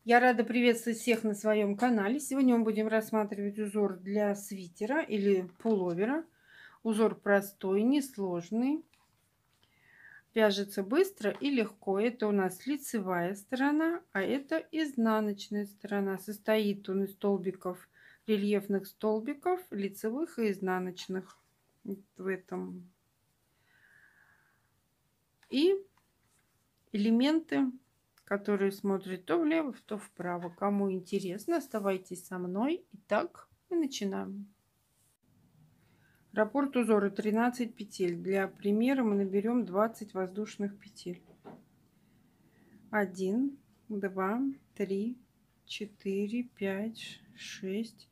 Я рада приветствовать всех на своем канале. Сегодня мы будем рассматривать узор для свитера или пуловера. Узор простой, несложный. Вяжется быстро и легко. Это у нас лицевая сторона, а это изнаночная сторона. Состоит он из столбиков, рельефных столбиков, лицевых и изнаночных. В этом. И элементы, которые смотрят то влево, то вправо. Кому интересно, оставайтесь со мной. Итак, мы начинаем. Раппорт узора 13 петель. Для примера мы наберем 20 воздушных петель. 1, 2, 3, 4, 5, 6,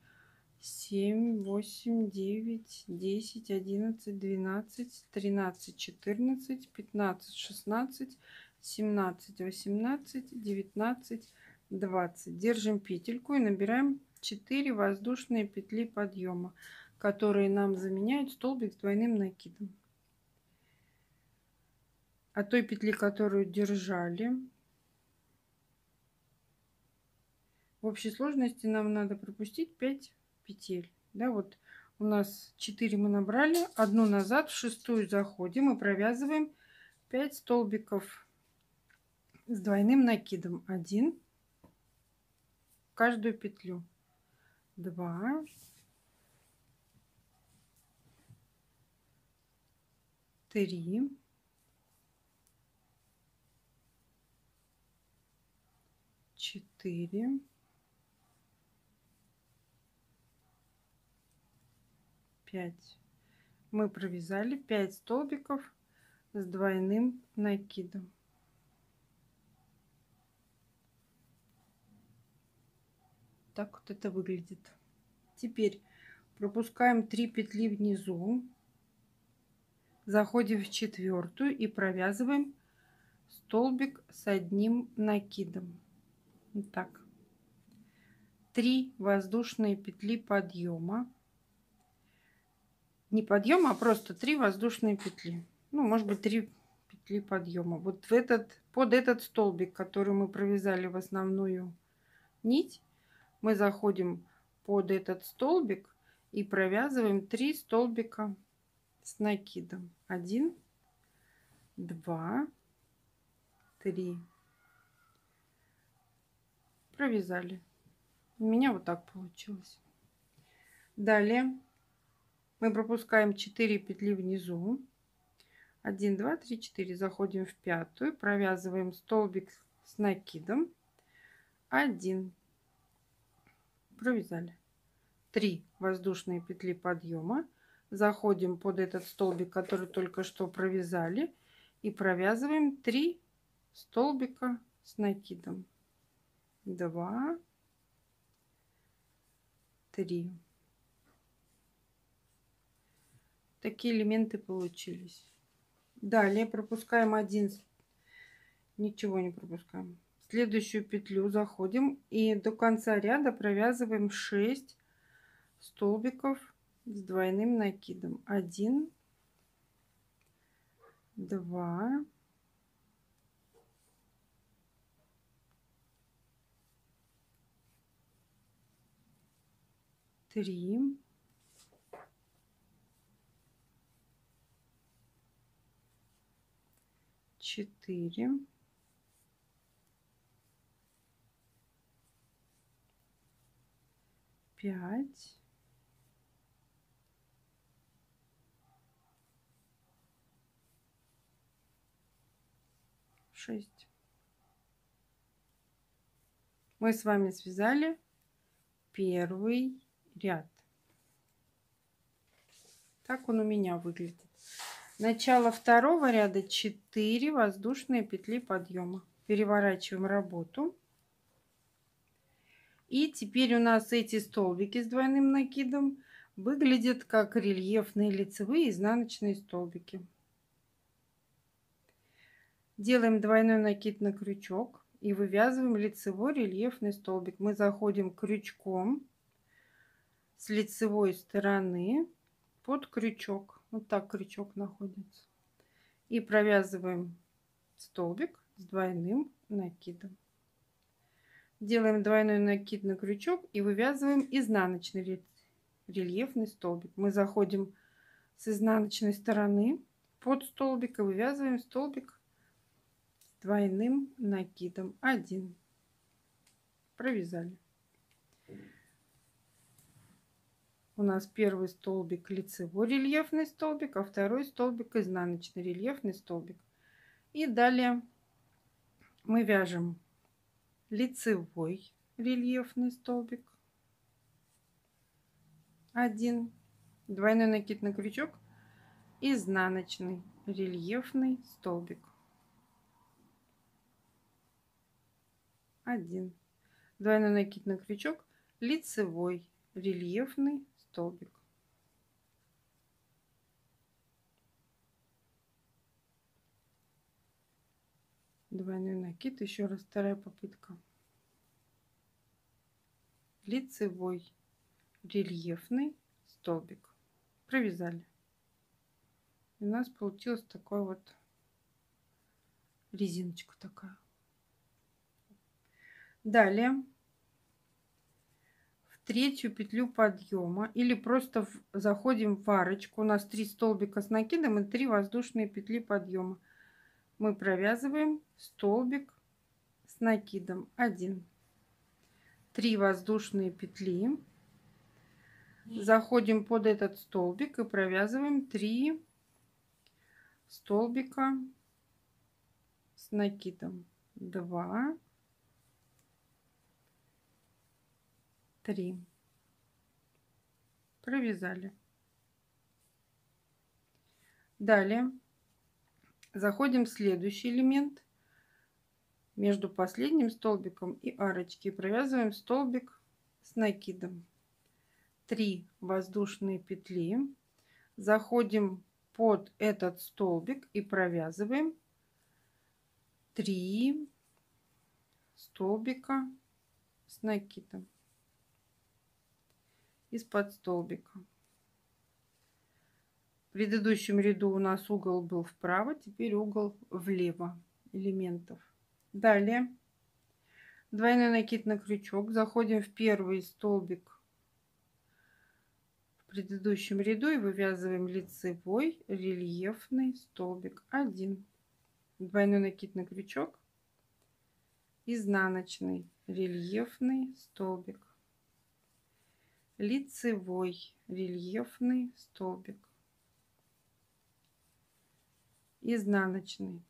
7, 8, 9, 10, 11, 12, 13, 14, 15, 16, 17, 18, 19, 20. Держим петельку и набираем 4 воздушные петли подъема, которые нам заменяют столбик с двойным накидом. От той петли, которую держали, в общей сложности нам надо пропустить 5 петель. Да, вот у нас 4 мы набрали, одну назад, в шестую заходим и провязываем 5 столбиков с двойным накидом. 1 в каждую петлю, 2, 3, 4, 5. Мы провязали 5 столбиков с двойным накидом. Так вот это выглядит. Теперь пропускаем 3 петли внизу, заходим в четвертую и провязываем столбик с одним накидом. Вот так. 3 воздушные петли подъема. Не подъема, а просто 3 воздушные петли. Ну, может быть, 3 петли подъема. Вот под этот столбик, который мы провязали в основную нить, мы заходим под этот столбик и провязываем 3 столбика с накидом. 1, 2, 3. Провязали. У меня вот так получилось. Далее мы пропускаем 4 петли внизу. 1, 2, 3, 4. Заходим в пятую, провязываем столбик с накидом. 1. Провязали. 3 воздушные петли подъема. Заходим под этот столбик, который только что провязали, и провязываем 3 столбика с накидом. 2, 3. Такие элементы получились. Далее пропускаем 1, ничего не пропускаем. В следующую петлю заходим и до конца ряда провязываем 6 столбиков с двойным накидом. 1, 2, 3, 4, 5, 6. Мы с вами связали первый ряд. Так он у меня выглядит. Начало второго ряда 4 воздушные петли подъема. Переворачиваем работу. И теперь у нас эти столбики с двойным накидом выглядят как рельефные лицевые изнаночные столбики. Делаем двойной накид на крючок и вывязываем лицевой рельефный столбик. Мы заходим крючком с лицевой стороны под крючок. Вот так крючок находится. И провязываем столбик с двойным накидом. Делаем двойной накид на крючок и вывязываем изнаночный рельефный столбик. Мы заходим с изнаночной стороны под столбик и вывязываем столбик с двойным накидом. 1. Провязали. У нас первый столбик лицевой рельефный столбик, а второй столбик изнаночный рельефный столбик. И далее мы вяжем лицевой рельефный столбик 1, двойной накид на крючок, изнаночный рельефный столбик 1, двойной накид на крючок, лицевой рельефный столбик. Двойной накид, еще раз вторая попытка. Лицевой рельефный столбик. Провязали. И у нас получилась такой вот резиночка такая. Далее в третью петлю подъема или просто заходим в арочку. У нас 3 столбика с накидом и 3 воздушные петли подъема. Мы провязываем столбик с накидом 1, 3 воздушные петли, заходим под этот столбик и провязываем 3 столбика с накидом 2, 3, провязали. Далее заходим в следующий элемент между последним столбиком и арочки, провязываем столбик с накидом 3 воздушные петли, заходим под этот столбик и провязываем 3 столбика с накидом из-под столбика. В предыдущем ряду у нас угол был вправо, теперь угол влево элементов. Далее двойной накид на крючок, заходим в первый столбик в предыдущем ряду и вывязываем лицевой рельефный столбик 1, двойной накид на крючок, изнаночный рельефный столбик, лицевой рельефный столбик, изнаночный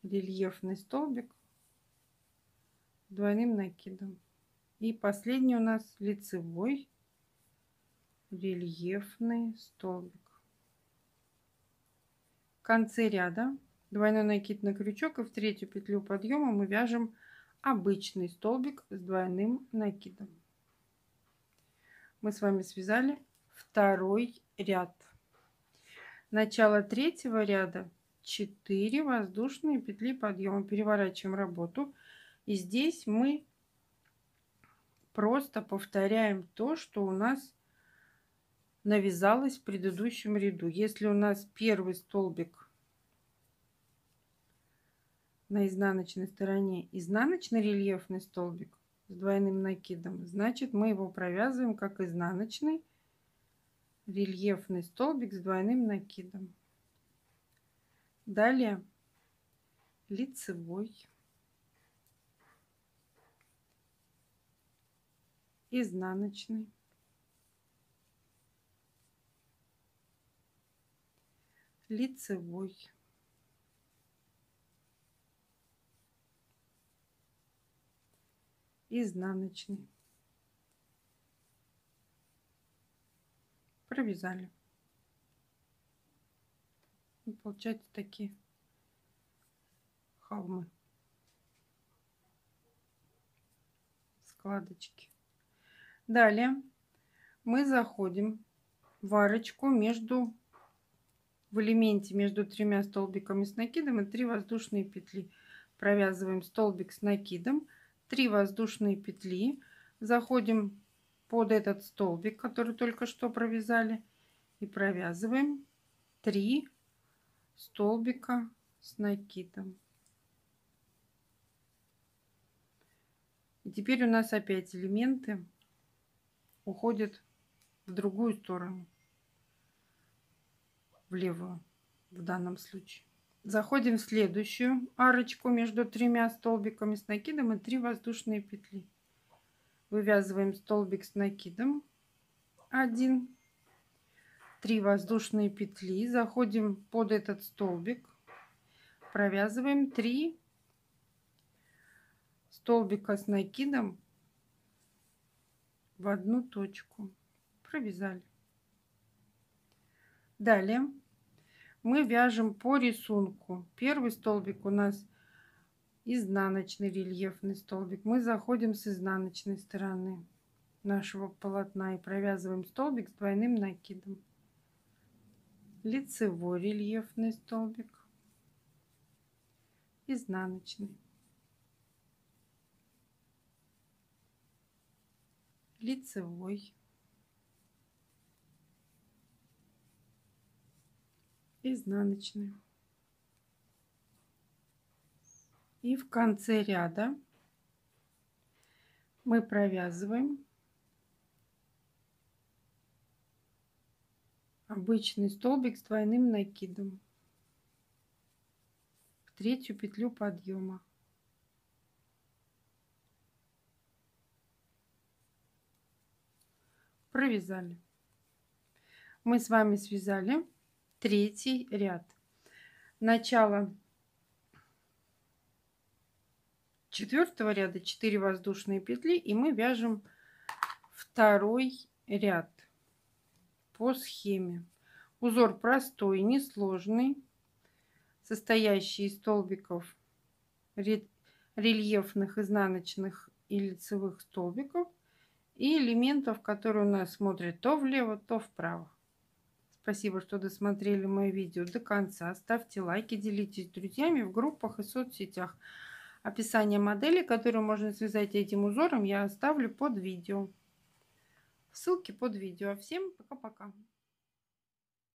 рельефный столбик двойным накидом. И последний у нас лицевой рельефный столбик. В конце ряда двойной накид на крючок и в третью петлю подъема мы вяжем обычный столбик с двойным накидом. Мы с вами связали второй ряд. Начало третьего ряда 4 воздушные петли подъема. Переворачиваем работу. И здесь мы просто повторяем то, что у нас навязалось в предыдущем ряду. Если у нас первый столбик на изнаночной стороне изнаночный рельефный столбик с двойным накидом, значит мы его провязываем как изнаночный рельефный столбик с двойным накидом. Далее лицевой, изнаночный, лицевой, изнаночный. Провязали. И получаются такие холмы, складочки. Далее мы заходим в арочку в элементе между 3 столбиками с накидом и 3 воздушные петли. Провязываем столбик с накидом, 3 воздушные петли, заходим под этот столбик, который только что провязали, и провязываем 3 столбика с накидом. И теперь у нас опять элементы уходят в другую сторону, в левую в данном случае. Заходим в следующую арочку между тремя столбиками с накидом и 3 воздушные петли. Вывязываем столбик с накидом 1, 3 воздушные петли, заходим под этот столбик, провязываем 3 столбика с накидом в одну точку, провязали. Далее мы вяжем по рисунку. Первый столбик у нас изнаночный рельефный столбик. Мы заходим с изнаночной стороны нашего полотна и провязываем столбик с двойным накидом. Лицевой рельефный столбик, изнаночный, лицевой, изнаночный. И в конце ряда мы провязываем обычный столбик с двойным накидом в третью петлю подъема. Провязали. Мы с вами связали третий ряд. Начало четвертого ряда 4 воздушные петли, и мы вяжем второй ряд по схеме. Узор простой, несложный, состоящий из столбиков рельефных, изнаночных и лицевых столбиков и элементов, которые у нас смотрят то влево, то вправо. Спасибо, что досмотрели мое видео до конца. Ставьте лайки, делитесь с друзьями в группах и соцсетях. Описание модели, которую можно связать этим узором, я оставлю под видео. Ссылки под видео. Всем пока-пока.